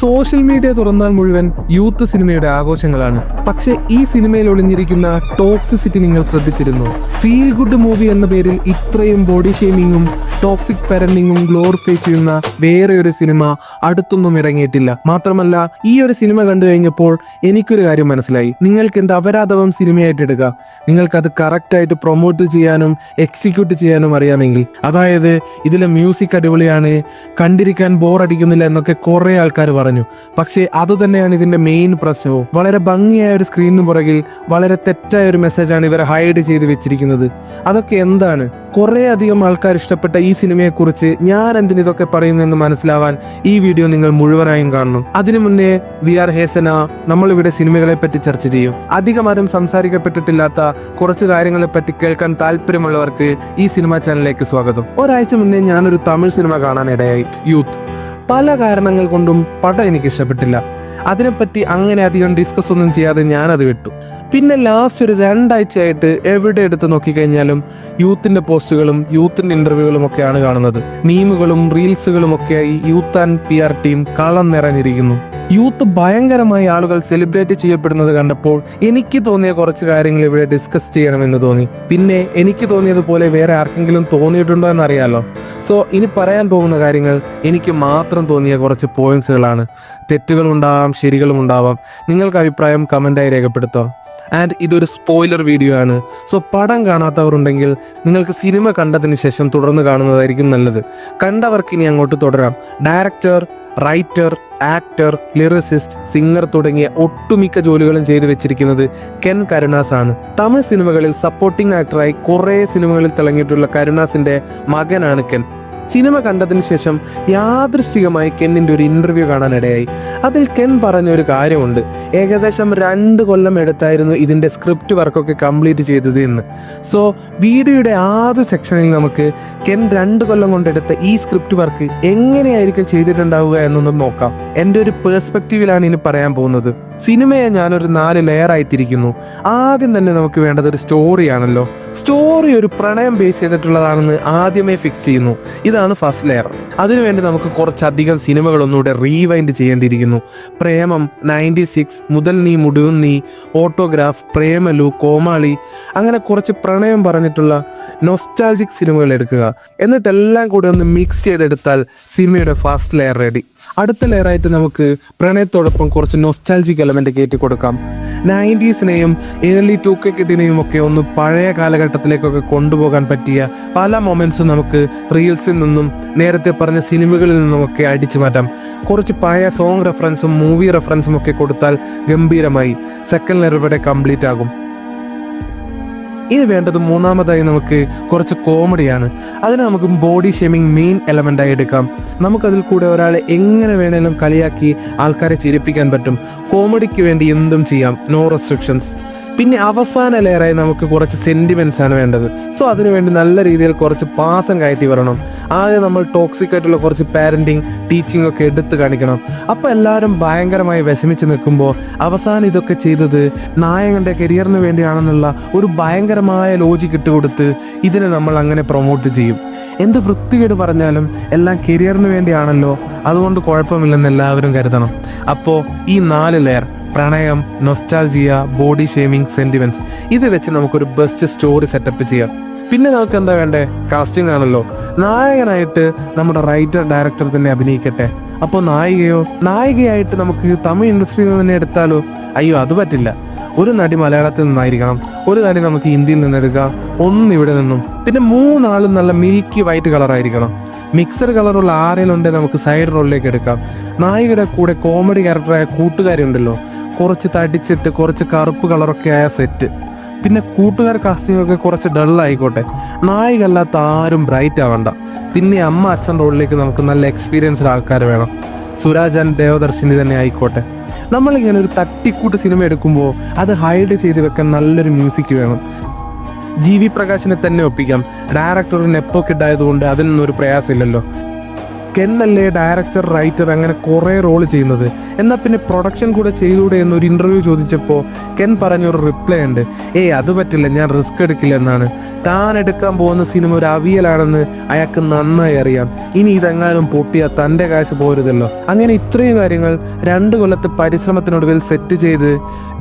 Social media തുറന്നാൽ മുഴുവൻ youth സിനിമയുടെ ആഘോഷങ്ങളാണ്. പക്ഷേ ഈ സിനിമയിൽ ഒളിഞ്ഞിരിക്കുന്ന ടോക്സിസിറ്റി നിങ്ങൾ ശ്രദ്ധിച്ചിരുന്നു? ഫീൽ ഗുഡ് മൂവി എന്ന പേരിൽ ഇത്രയും ബോഡി ഷേമിങ്ങും ടോക്സിക് പാരന്റിങ്ങും ഗ്ലോറിഫൈ ചെയ്യുന്ന വേറെ ഒരു സിനിമ അടുത്തൊന്നും ഇറങ്ങിയിട്ടില്ല. മാത്രമല്ല, ഈ ഒരു സിനിമ കണ്ടു കഴിഞ്ഞപ്പോൾ എനിക്കൊരു കാര്യം മനസ്സിലായി. നിങ്ങൾക്ക് എന്ത് അപരാധവും സിനിമയായിട്ട് എടുക്കുക, നിങ്ങൾക്കത് കറക്റ്റായിട്ട് പ്രൊമോട്ട് ചെയ്യാനും എക്സിക്യൂട്ട് ചെയ്യാനും അറിയാമെങ്കിൽ. അതായത് ഇതിലെ മ്യൂസിക് അടിപൊളിയാണ്, കണ്ടിരിക്കാൻ ബോറടിക്കുന്നില്ല എന്നൊക്കെ കുറെ ആൾക്കാർ പറഞ്ഞു. പക്ഷേ അതുതന്നെയാണ് ഇതിന്റെ മെയിൻ പ്രശ്നവും. വളരെ ഭംഗിയായ ഒരു സ്ക്രീനിന് പുറകിൽ വളരെ തെറ്റായ ഒരു മെസ്സേജാണ് ഇവരെ ഹൈഡ് ചെയ്ത് വെച്ചിരിക്കുന്നത്. അതൊക്കെ എന്താണ്? കുറെ അധികം ആൾക്കാർ ഇഷ്ടപ്പെട്ട ഈ സിനിമയെക്കുറിച്ച് ഞാൻ എന്തിനിതൊക്കെ പറയുന്നെന്ന് മനസ്സിലാവാൻ ഈ വീഡിയോ നിങ്ങൾ മുഴുവനായും കാണണം. അതിനു മുന്നേ വി ആർ ഹേസന, നമ്മളിവിടെ സിനിമകളെ പറ്റി ചർച്ച ചെയ്യും. അധികം ആരും സംസാരിക്കപ്പെട്ടിട്ടില്ലാത്ത കുറച്ച് കാര്യങ്ങളെ പറ്റി കേൾക്കാൻ താല്പര്യമുള്ളവർക്ക് ഈ സിനിമാ ചാനലിലേക്ക് സ്വാഗതം. ഒരാഴ്ച മുന്നേ ഞാനൊരു തമിഴ് സിനിമ കാണാനിടയായി, യൂത്ത്. പല കാരണങ്ങൾ കൊണ്ടും പടം എനിക്ക് ഇഷ്ടപ്പെട്ടില്ല. അതിനെപ്പറ്റി അങ്ങനെ അധികം ഡിസ്കസ് ഒന്നും ചെയ്യാതെ ഞാനത് വിട്ടു. പിന്നെ ലാസ്റ്റ് ഒരു 2 ആഴ്ചയായിട്ട് എവിടെ എടുത്ത് നോക്കിക്കഴിഞ്ഞാലും യൂത്തിന്റെ പോസ്റ്റുകളും യൂത്തിന്റെ ഇന്റർവ്യൂകളും ഒക്കെയാണ് കാണുന്നത്. മീമുകളും റീൽസുകളും ഒക്കെയായി യൂത്ത് ആൻഡ് PR ടീം കളം നിറഞ്ഞിരിക്കുന്നു. യൂത്ത് ഭയങ്കരമായി ആളുകൾ സെലിബ്രേറ്റ് ചെയ്യപ്പെടുന്നത് കണ്ടപ്പോൾ എനിക്ക് തോന്നിയ കുറച്ച് കാര്യങ്ങൾ ഇവിടെ ഡിസ്കസ് ചെയ്യണമെന്ന് തോന്നി. പിന്നെ എനിക്ക് തോന്നിയതുപോലെ വേറെ ആർക്കെങ്കിലും തോന്നിയിട്ടുണ്ടോ എന്നറിയാലോ. സോ ഇനി പറയാൻ പോകുന്ന കാര്യങ്ങൾ എനിക്ക് മാത്രം തോന്നിയ കുറച്ച് പോയിന്റ്സുകളാണ്. തെറ്റുകളുണ്ടാവാം, ശരികളും ഉണ്ടാവാം. നിങ്ങൾക്ക് അഭിപ്രായം കമന്റായി രേഖപ്പെടുത്താം. ആൻഡ് ഇതൊരു സ്പോയിലർ വീഡിയോ ആണ്. സോ പടം കാണാത്തവരുണ്ടെങ്കിൽ നിങ്ങൾക്ക് സിനിമ കണ്ടതിന് ശേഷം തുടർന്ന് കാണുന്നതായിരിക്കും നല്ലത്. കണ്ടവർക്ക് ഇനി അങ്ങോട്ട് തുടരാം. Director, writer, actor, lyricist, singer തുടങ്ങിയ ഒട്ടുമിക്ക ജോലികളും ചെയ്തു വെച്ചിരിക്കുന്നത് കെൻ കരുണാസ് ആണ്. തമിഴ് സിനിമകളിൽ സപ്പോർട്ടിംഗ് ആക്ടറായി കുറേ സിനിമകളിൽ തിളങ്ങിയിട്ടുള്ള കരുണാസിന്റെ മകനാണ് കെൻ. സിനിമ കണ്ടതിന് ശേഷം യാദൃശ്ചികമായി കെന്നിൻ്റെ ഒരു ഇൻ്റർവ്യൂ കാണാനിടയായി. അതിൽ കെൻ പറഞ്ഞൊരു കാര്യമുണ്ട്. ഏകദേശം 2 കൊല്ലം എടുത്തായിരുന്നു ഇതിൻ്റെ സ്ക്രിപ്റ്റ് വർക്കൊക്കെ കംപ്ലീറ്റ് ചെയ്തത് എന്ന്. സോ വീഡിയോയുടെ ആദ്യ സെക്ഷനിൽ നമുക്ക് കെൻ 2 കൊല്ലം കൊണ്ടെടുത്ത ഈ സ്ക്രിപ്റ്റ് വർക്ക് എങ്ങനെയായിരിക്കും ചെയ്തിട്ടുണ്ടാവുക എന്നൊന്നും നോക്കാം. എൻ്റെ ഒരു പേഴ്സ്പെക്റ്റീവിലാണ് ഇനി പറയാൻ പോകുന്നത്. സിനിമയെ ഞാനൊരു 4 ലെയർ ആയിട്ടിരിക്കുന്നു. ആദ്യം തന്നെ നമുക്ക് വേണ്ടത് ഒരു സ്റ്റോറിയാണല്ലോ. സ്റ്റോറി ഒരു പ്രണയം ബേസ് ചെയ്തിട്ടുള്ളതാണെന്ന് ആദ്യമേ ഫിക്സ് ചെയ്യുന്നു. ഇതാണ് ഫസ്റ്റ് ലെയർ. അതിനുവേണ്ടി നമുക്ക് കുറച്ചധികം സിനിമകളൊന്നുകൂടെ റീവൈൻഡ് ചെയ്യേണ്ടിയിരിക്കുന്നു. പ്രേമം, 96, മുതൽ നീ മുടിവും നീ, ഓട്ടോഗ്രാഫ്, പ്രേമലു, കോമാളി, അങ്ങനെ കുറച്ച് പ്രണയം പറഞ്ഞിട്ടുള്ള നൊസ്റ്റാൾജിക് സിനിമകൾ എടുക്കുക. എന്നിട്ടെല്ലാം കൂടെ ഒന്ന് മിക്സ് ചെയ്തെടുത്താൽ സിനിമയുടെ ഫസ്റ്റ് ലെയർ റെഡി. അടുത്ത ലെയറായിട്ട് നമുക്ക് പ്രണയത്തോടൊപ്പം കുറച്ച് നൊസ്റ്റാൾജിക് എലമെന്റ് കയറ്റി കൊടുക്കാം. 90s-നെയും ഏർലി 2K കിഡിനെയും ഒക്കെ ഒന്ന് പഴയ കാലഘട്ടത്തിലേക്കൊക്കെ കൊണ്ടുപോകാൻ പറ്റിയ പല മൊമെന്റ്സും നമുക്ക് റീൽസിൽ നിന്നും നേരത്തെ പറഞ്ഞ സിനിമകളിൽ നിന്നുമൊക്കെ അടിച്ചു മാറ്റാം. കുറച്ച് പഴയ സോങ് റെഫറൻസും മൂവി റെഫറൻസും ഒക്കെ കൊടുത്താൽ ഗംഭീരമായി സെക്കൻഡ് ലെയർ ഇവിടെ കംപ്ലീറ്റ് ആകും. ഇത് വേണ്ടത് മൂന്നാമതായി നമുക്ക് കുറച്ച് കോമഡിയാണ്. അതിന് നമുക്ക് ബോഡി ഷേമിങ് മെയിൻ എലമെൻ്റായി എടുക്കാം. നമുക്കതിൽ കൂടെ ഒരാളെ എങ്ങനെ വേണേലും കളിയാക്കി ആൾക്കാരെ ചിരിപ്പിക്കാൻ പറ്റും. കോമഡിക്ക് വേണ്ടി എന്തും ചെയ്യാം, നോ റെസ്ട്രിക്ഷൻസ്. പിന്നെ അവസാന ലെയറായി നമുക്ക് കുറച്ച് സെൻറ്റിമെൻറ്റ്സ് ആണ് വേണ്ടത്. സോ അതിനുവേണ്ടി നല്ല രീതിയിൽ കുറച്ച് പാസം കയറ്റി വരണം. ആദ്യം നമ്മൾ ടോക്സിക് ആയിട്ടുള്ള കുറച്ച് പാരൻറ്റിങ്, ടീച്ചിങ് ഒക്കെ എടുത്ത് കാണിക്കണം. അപ്പോൾ എല്ലാവരും ഭയങ്കരമായി വിഷമിച്ച് നിൽക്കുമ്പോൾ അവസാനം ഇതൊക്കെ ചെയ്തത് നായകൻ്റെ കരിയറിന് വേണ്ടിയാണെന്നുള്ള ഒരു ഭയങ്കരമായ ലോജിക്ക് ഇട്ടുകൊടുത്ത് ഇതിനെ നമ്മൾ അങ്ങനെ പ്രൊമോട്ട് ചെയ്യും. എന്ത് വൃത്തികേട് പറഞ്ഞാലും എല്ലാം കരിയറിന് വേണ്ടിയാണല്ലോ, അതുകൊണ്ട് കുഴപ്പമില്ലെന്ന് എല്ലാവരും കരുതണം. അപ്പോൾ ഈ 4 ലെയർ, പ്രണയം, നൊസ്റ്റാൾജിയ, ബോഡി ഷേമിങ്, സെന്റിമെന്റ്സ്, ഇത് വെച്ച് നമുക്കൊരു ബെസ്റ്റ് സ്റ്റോറി സെറ്റപ്പ് ചെയ്യാം. പിന്നെ നമുക്ക് എന്താ വേണ്ടേ? കാസ്റ്റിംഗ് ആണല്ലോ. നായകനായിട്ട് നമ്മുടെ റൈറ്റർ, ഡയറക്ടർ തന്നെ അഭിനയിക്കട്ടെ. അപ്പോൾ നായികയായിട്ട് നമുക്ക് തമിഴ് ഇൻഡസ്ട്രിയിൽ നിന്ന് തന്നെ എടുത്താലോ? അയ്യോ, അത് പറ്റില്ല. ഒരു നടി മലയാളത്തിൽ നിന്നായിരിക്കണം, ഒരു നടി നമുക്ക് ഹിന്ദിയിൽ നിന്നെടുക്കാം, ഇവിടെ നിന്നും. പിന്നെ 3 ആളും നല്ല മിൽക്കി വൈറ്റ് കളറായിരിക്കണം. മിക്സഡ് കളറുള്ള ആരെങ്കിലുണ്ടെങ്കിൽ നമുക്ക് സൈഡ് റോളിലേക്ക് എടുക്കാം. നായികയുടെ കൂടെ കോമഡി ക്യാരക്ടറായ കൂട്ടുകാരി ഉണ്ടല്ലോ, കുറച്ച് തടിച്ചിട്ട് കുറച്ച് കറുപ്പ് കളറൊക്കെ ആയ സെറ്റ്. പിന്നെ കൂട്ടുകാർ കാസ്റ്റിംഗ് ഒക്കെ കുറച്ച് ഡള്ളായിക്കോട്ടെ. നായികല്ലാത്ത ആരും ബ്രൈറ്റ് ആവണ്ട. പിന്നെ അമ്മ അച്ഛൻ റോളിലേക്ക് നമുക്ക് നല്ല എക്സ്പീരിയൻസ്ഡ് ആൾക്കാർ വേണം. സുരാജ് ആൻഡ് ദേവദർശിനി തന്നെ ആയിക്കോട്ടെ. നമ്മളിങ്ങനെ ഒരു തട്ടിക്കൂട്ട് സിനിമ എടുക്കുമ്പോൾ അത് ഹൈഡ് ചെയ്ത് വെക്കാൻ നല്ലൊരു മ്യൂസിക് വേണം. GV പ്രകാശിനെ തന്നെ ഒപ്പിക്കാം. ഡയറക്ടർ ഒരു നെപ്പോ കിഡ് ആയതുകൊണ്ട് അതിനൊന്നും ഒരു പ്രയാസമില്ലല്ലോ. കെൻ അല്ലേ ഡയറക്ടർ, റൈറ്റർ അങ്ങനെ കുറേ റോൾ ചെയ്യുന്നത്, എന്നാൽ പിന്നെ പ്രൊഡക്ഷൻ കൂടെ ചെയ്തൂടെ എന്നൊരു ഇന്റർവ്യൂ ചോദിച്ചപ്പോൾ കെൻ പറഞ്ഞൊരു റിപ്ലൈ ഉണ്ട്, അത് പറ്റില്ല, ഞാൻ റിസ്ക് എടുക്കില്ല എന്നാണ്. താൻ എടുക്കാൻ പോകുന്ന സിനിമ ഒരു അവിയലാണെന്ന് അയാൾക്ക് നന്നായി അറിയാം. ഇനി ഇതെങ്ങാനും പൊട്ടിയാൽ തൻ്റെ കാശ് പോരുതല്ലോ. അങ്ങനെ ഇത്രയും കാര്യങ്ങൾ 2 കൊല്ലത്തെ പരിശ്രമത്തിനൊടുവിൽ സെറ്റ് ചെയ്ത്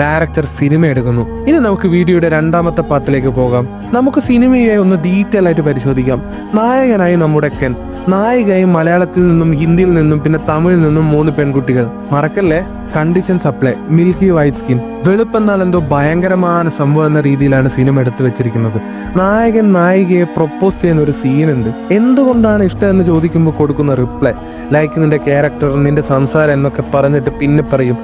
ഡയറക്ടർ സിനിമ എടുക്കുന്നു. ഇനി നമുക്ക് വീഡിയോയുടെ 2ാമത്തെ പാർട്ടിലേക്ക് പോകാം. നമുക്ക് സിനിമയെ ഒന്ന് ഡീറ്റെയിൽ ആയിട്ട് പരിശോധിക്കാം. നായകനായി നമ്മുടെ കെൻ, നായികയും മലയാളത്തിൽ നിന്നും ഹിന്ദിയിൽ നിന്നും പിന്നെ തമിഴിൽ നിന്നും 3 പെൺകുട്ടികൾ. മറക്കല്ലേ, condition supply, milky white skin, വെളുപ്പെന്നാൽ എന്തോ ഭയങ്കരമായ സംഭവം എന്ന രീതിയിലാണ് സിനിമ എടുത്തു വെച്ചിരിക്കുന്നത്. നായകൻ നായികയെ പ്രൊപ്പോസ് ചെയ്യുന്ന ഒരു സീനുണ്ട്. എന്തുകൊണ്ടാണ് ഇഷ്ടം എന്ന് ചോദിക്കുമ്പോൾ കൊടുക്കുന്ന റിപ്ലൈ, ലൈക്ക് നിന്റെ ക്യാരക്ടർ, നിന്റെ സംസാരം എന്നൊക്കെ പറഞ്ഞിട്ട് പിന്നെ പറയും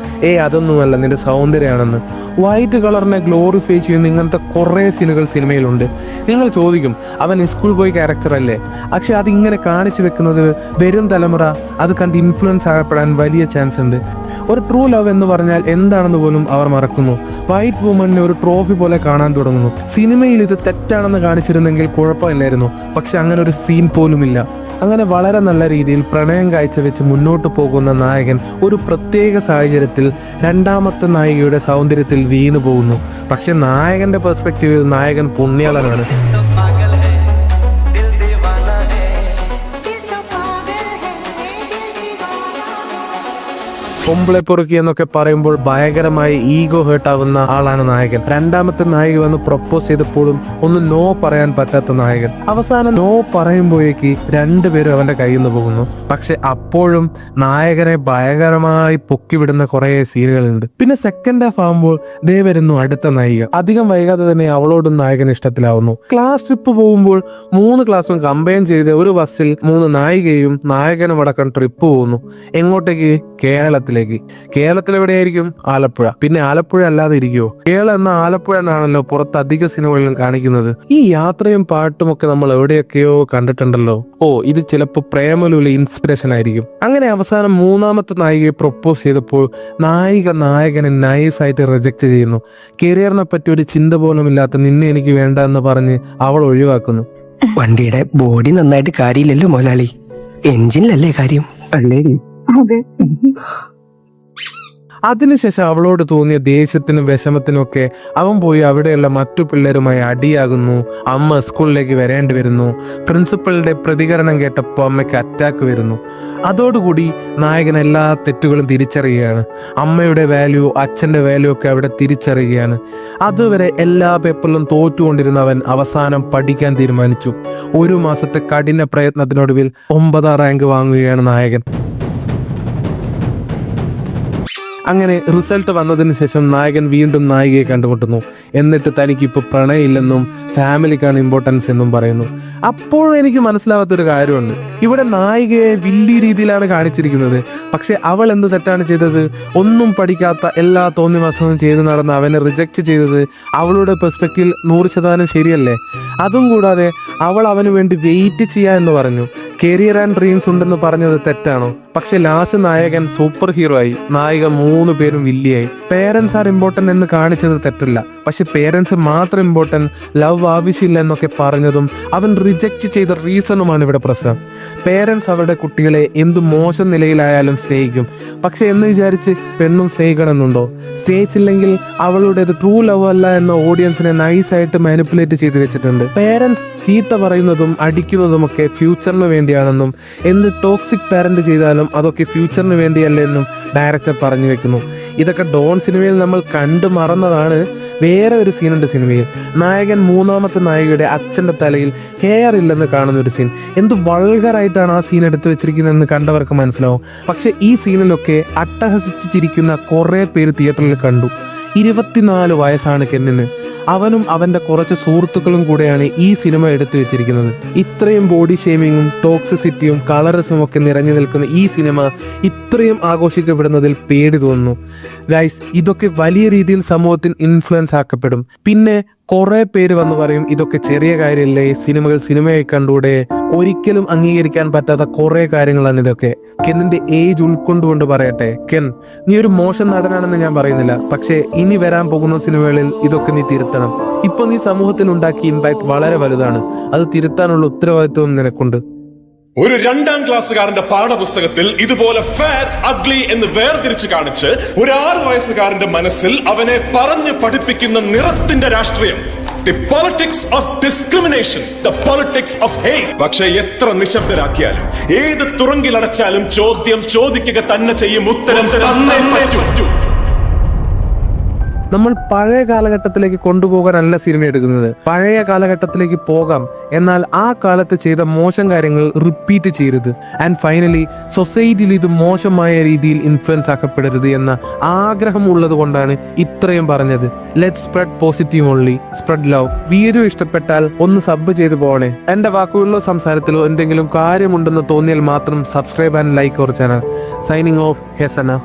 അതൊന്നുമല്ല, നിന്റെ സൗന്ദര്യമാണെന്ന്. വൈറ്റ് കളറിനെ ഗ്ലോറിഫൈ ചെയ്യുന്ന ഇങ്ങനത്തെ കുറേ സീനുകൾ സിനിമയിലുണ്ട്. നിങ്ങൾ ചോദിക്കും, അവൻ സ്കൂൾ ബോയ് ക്യാരക്ടർ അല്ലേ? പക്ഷെ അതിങ്ങനെ കാണിച്ചു വെക്കുന്നത് വരും തലമുറ അത് കണ്ട് ഇൻഫ്ലുവൻസ് ആകപ്പെടാൻ വലിയ ചാൻസ് ഉണ്ട്. ഒരു ട്രൂ ലവ് എന്ന് പറഞ്ഞാൽ എന്താണെന്ന് പോലും അവർ മറക്കുന്നു. വൈറ്റ് വുമണിനെ ഒരു ട്രോഫി പോലെ കാണാൻ തുടങ്ങുന്നു. സിനിമയിൽ ഇത് തെറ്റാണെന്ന് കാണിച്ചിരുന്നെങ്കിൽ കുഴപ്പമില്ലായിരുന്നു, പക്ഷെ അങ്ങനെ ഒരു സീൻ പോലുമില്ല. അങ്ങനെ വളരെ നല്ല രീതിയിൽ പ്രണയം കാഴ്ചവെച്ച് മുന്നോട്ട് പോകുന്ന നായകൻ ഒരു പ്രത്യേക സാഹചര്യത്തിൽ 2ാമത്തെ നായികയുടെ സൗന്ദര്യത്തിൽ വീണു പോകുന്നു. പക്ഷെ നായകന്റെ പെർസ്പെക്റ്റീവിൽ നായകൻ പുണ്യാളനാണ്. കൊമ്പിളെ പൊറുക്കി എന്നൊക്കെ പറയുമ്പോൾ ഭയങ്കരമായി ഈഗോ ഹേർട്ട് ആവുന്ന ആളാണ് നായകൻ. 2ാമത്തെ നായിക വന്ന് പ്രൊപ്പോസ് ചെയ്തപ്പോഴും ഒന്ന് നോ പറയാൻ പറ്റാത്ത നായകൻ. അവസാനം നോ പറയുമ്പോഴേക്ക് 2 പേരും അവന്റെ കയ്യിൽ നിന്ന് പോകുന്നു. പക്ഷെ അപ്പോഴും നായകനെ ഭയങ്കരമായി പൊക്കിവിടുന്ന കുറെ സീനുകളുണ്ട്. പിന്നെ സെക്കൻഡ് ഹാഫ് ആകുമ്പോൾ ദേ വരുന്നു അടുത്ത നായിക. അധികം വൈകാതെ തന്നെ അവളോടും നായകൻ ഇഷ്ടത്തിലാവുന്നു. ക്ലാസ് ട്രിപ്പ് പോകുമ്പോൾ 3 ക്ലാസ്സും കമ്പൈൻ ചെയ്ത് ഒരു ബസ്സിൽ 3 നായികയും നായകനും അടക്കം ട്രിപ്പ് പോകുന്നു. എങ്ങോട്ടേക്ക്? കേരളത്തിലേക്ക്. കേരളത്തിൽ എവിടെയായിരിക്കും? ആലപ്പുഴ. പിന്നെ ആലപ്പുഴ അല്ലാതെ ഇരിക്കുവോ? കേരളം എന്ന ആലപ്പുഴ എന്നാണല്ലോ പുറത്ത് അധിക സിനിമകളിലും കാണിക്കുന്നത്. ഈ യാത്രയും പാട്ടും ഒക്കെ നമ്മൾ എവിടെയൊക്കെയോ കണ്ടിട്ടുണ്ടല്ലോ. ഇത് ചിലപ്പോൾ പ്രേമലുവിലെ ഇൻസ്പിറേഷൻ ആയിരിക്കും. അങ്ങനെ അവസാനം 3ാമത്തെ നായികയെ പ്രൊപ്പോസ് ചെയ്തപ്പോൾ നായകനെ നൈസായിട്ട് റിജക്ട് ചെയ്യുന്നു. കരിയറിനെ പറ്റി ഒരു ചിന്ത പോലും ഇല്ലാത്ത നിന്നെ എനിക്ക് വേണ്ട എന്ന് പറഞ്ഞ് അവൾ ഒഴിവാക്കുന്നു. വണ്ടിയുടെ ബോഡി നന്നായിട്ട് കാര്യമില്ലല്ലോ മുതലാളി, എഞ്ചിനിലല്ലേ കാര്യം അല്ലേ? അതിനുശേഷം അവളോട് തോന്നിയ ദേഷ്യത്തിനും വിഷമത്തിനും ഒക്കെ അവൻ പോയി അവിടെയുള്ള മറ്റു പിള്ളേരുമായി അടിയാകുന്നു. അമ്മ സ്കൂളിലേക്ക് വരേണ്ടി വരുന്നു. പ്രിൻസിപ്പളുടെ പ്രതികരണം കേട്ടപ്പോൾ അമ്മയ്ക്ക് അറ്റാക്ക് വരുന്നു. അതോടുകൂടി നായകൻ എല്ലാ തെറ്റുകളും തിരിച്ചറിയുകയാണ്. അമ്മയുടെ വാല്യൂ, അച്ഛൻ്റെ വാല്യൂ ഒക്കെ അവിടെ തിരിച്ചറിയുകയാണ്. അതുവരെ എല്ലാ പേപ്പറിലും തോറ്റുകൊണ്ടിരുന്ന അവൻ അവസാനം പഠിക്കാൻ തീരുമാനിച്ചു. 1 മാസത്തെ കഠിന പ്രയത്നത്തിനൊടുവിൽ 9ാം റാങ്ക് വാങ്ങുകയാണ് നായകൻ. അങ്ങനെ റിസൾട്ട് വന്നതിന് ശേഷം നായകൻ വീണ്ടും നായികയെ കണ്ടുമുട്ടുന്നു. എന്നിട്ട് തനിക്കിപ്പോൾ പ്രണയമില്ലെന്നും ഫാമിലിക്കാണ് ഇമ്പോർട്ടൻസ് എന്നും പറയുന്നു. അപ്പോഴും എനിക്ക് മനസ്സിലാവാത്തൊരു കാര്യമുണ്ട്. ഇവിടെ നായികയെ വലിയ രീതിയിലാണ് കാണിച്ചിരിക്കുന്നത്. പക്ഷെ അവൾ എന്ത് തെറ്റാണ് ചെയ്തത്? ഒന്നും പഠിക്കാത്ത എല്ലാ തോന്നിവാസവും ചെയ്ത് നടന്ന് അവനെ റിജക്റ്റ് ചെയ്തത് അവളുടെ പെർസ്പെക്റ്റീവിൽ 100% ശരിയല്ലേ? അതും കൂടാതെ അവൾ അവന് വേണ്ടി വെയിറ്റ് ചെയ്യാ എന്ന് പറഞ്ഞു. കരിയർ ആൻഡ് ഡ്രീംസ് ഉണ്ടെന്ന് പറഞ്ഞത് തെറ്റാണോ? പക്ഷെ ലാസ്റ്റ് നായകൻ സൂപ്പർ ഹീറോ ആയി, നായിക 3 പേരും വില്ലിയായി. പേരൻസ് ആർ ഇമ്പോർട്ടൻ്റ് എന്ന് കാണിച്ചത് തെറ്റല്ല. പക്ഷെ പേരൻസ് മാത്രം ഇമ്പോർട്ടൻ്റ്, ലവ് ആവശ്യമില്ല എന്നൊക്കെ പറഞ്ഞതും അവൻ റിജക്റ്റ് ചെയ്ത റീസണുമാണ് ഇവിടെ പ്രശ്നം. പേരൻസ് അവരുടെ കുട്ടികളെ എന്തു മോശം നിലയിലായാലും സ്നേഹിക്കും. പക്ഷെ എന്ന് വിചാരിച്ച് പെണ്ണും സ്നേഹിക്കണമെന്നുണ്ടോ? സ്നേഹിച്ചില്ലെങ്കിൽ അവളുടേത് ട്രൂ ലവ് അല്ല എന്ന ഓഡിയൻസിനെ നൈസായിട്ട് മാനിപ്പുലേറ്റ് ചെയ്ത് വെച്ചിട്ടുണ്ട്. പേരൻസ് ചീത്ത പറയുന്നതും അടിക്കുന്നതുമൊക്കെ ഫ്യൂച്ചറിന് വേണ്ടിയാണെന്നും എന്ത് ടോക്സിക് പാരന്റ് ചെയ്താലും അതൊക്കെ ഫ്യൂച്ചറിന് വേണ്ടിയല്ലെന്നും ഡയറക്ടർ പറഞ്ഞു വെക്കുന്നു. ഇതൊക്കെ ഡോൺ സിനിമയിൽ നമ്മൾ കണ്ടു മറന്നതാണ്. വേറെ ഒരു സീനുണ്ട് സിനിമയിൽ. നായകൻ 3ാമത്തെ നായികയുടെ അച്ഛൻ്റെ തലയിൽ ഹെയർ ഇല്ലെന്ന് കാണുന്ന ഒരു സീൻ. എന്ത് വൾഗറായിട്ടാണ് ആ സീൻ എടുത്തു വെച്ചിരിക്കുന്നതെന്ന് കണ്ടവർക്ക് മനസ്സിലാവും. പക്ഷെ ഈ സീനിലൊക്കെ അട്ടഹസിച്ച് ചിരിക്കുന്ന കുറേ പേര് തിയേറ്ററിൽ കണ്ടു. 24 വയസ്സാണ് കെന്നിന്. അവനും അവൻ്റെ കുറച്ച് സുഹൃത്തുക്കളും കൂടെയാണ് ഈ സിനിമ എടുത്തു വെച്ചിരിക്കുന്നത്. ഇത്രയും ബോഡി ഷേമിങ്ങും ടോക്സിസിറ്റിയും കളറിസവും ഒക്കെ നിറഞ്ഞു നിൽക്കുന്ന ഈ സിനിമ ഇത്രയും ആഘോഷിക്കപ്പെടുന്നതിൽ പേടി തോന്നുന്നു. ഗൈസ്, ഇതൊക്കെ വലിയ രീതിയിൽ സമൂഹത്തിൽ ഇൻഫ്ലുവൻസ് ആക്കപ്പെടും. പിന്നെ കുറെ പേര് വന്ന് പറയും ഇതൊക്കെ ചെറിയ കാര്യമല്ലേ, സിനിമകൾ സിനിമയായി കണ്ടൂടെ. ഒരിക്കലും അംഗീകരിക്കാൻ പറ്റാത്ത കുറെ കാര്യങ്ങളാണ് ഇതൊക്കെ. കെന്നിന്റെ ഏജ് ഉൾക്കൊണ്ടുകൊണ്ട് പറയട്ടെ, കെൻ, നീ ഒരു മോശം നടനാണെന്ന് ഞാൻ പറയുന്നില്ല. പക്ഷേ ഇനി വരാൻ പോകുന്ന സിനിമകളിൽ ഇതൊക്കെ നീ തിരുത്തണം. ഇപ്പൊ നീ സമൂഹത്തിൽ ഉണ്ടാക്കിയ ഇമ്പാക്ട് വളരെ വലുതാണ്. അത് തിരുത്താനുള്ള ഉത്തരവാദിത്വം നിനക്കുണ്ട്. ഒരു 2ാം ക്ലാസ്സുകാരന്റെ പാഠപുസ്തകത്തിൽ ഇതുപോലെ ഫെയർ അഗ്ലി എന്ന് വേർതിരിച്ച് കാണിച്ച് ഒരു 6 വയസ്സുകാരന്റെ മനസ്സിൽ അവനെ പറഞ്ഞു പഠിപ്പിക്കുന്ന നിറത്തിന്റെ രാഷ്ട്രീയം. The politics of discrimination, the politics of hate. പക്ഷേ എത്ര നിശബ്ദരാക്കിയാലും ഏത് തുറങ്കിലടച്ചാലും ചോദ്യം ചോദിക്കുക തന്നെ ചെയ്യും, ഉത്തരം തന്നേ പറ്റൂ. നമ്മൾ പഴയ കാലഘട്ടത്തിലേക്ക് കൊണ്ടുപോകാനല്ല സിനിമ എടുക്കുന്നത്. പഴയ കാലഘട്ടത്തിലേക്ക് പോകാം, എന്നാൽ ആ കാലത്ത് ചെയ്ത മോശം കാര്യങ്ങൾ റിപ്പീറ്റ് ചെയ്യരുത്. ആൻഡ് ഫൈനലി സൊസൈറ്റിയിൽ ഇത് മോശമായ രീതിയിൽ ഇൻഫ്ലുവൻസ് ആക്കപ്പെടരുത് എന്ന ആഗ്രഹം ഉള്ളത് കൊണ്ടാണ് ഇത്രയും പറഞ്ഞത്. Let spread positive only, spread love. Video ഇഷ്ടപ്പെട്ടാൽ ഒന്ന് സബ് ചെയ്ത് പോകണേ. എന്റെ വാക്കുകളിലോ സംസാരത്തിലോ എന്തെങ്കിലും കാര്യമുണ്ടെന്ന് തോന്നിയാൽ മാത്രം subscribe and like our channel. Signing off, ഹെസന.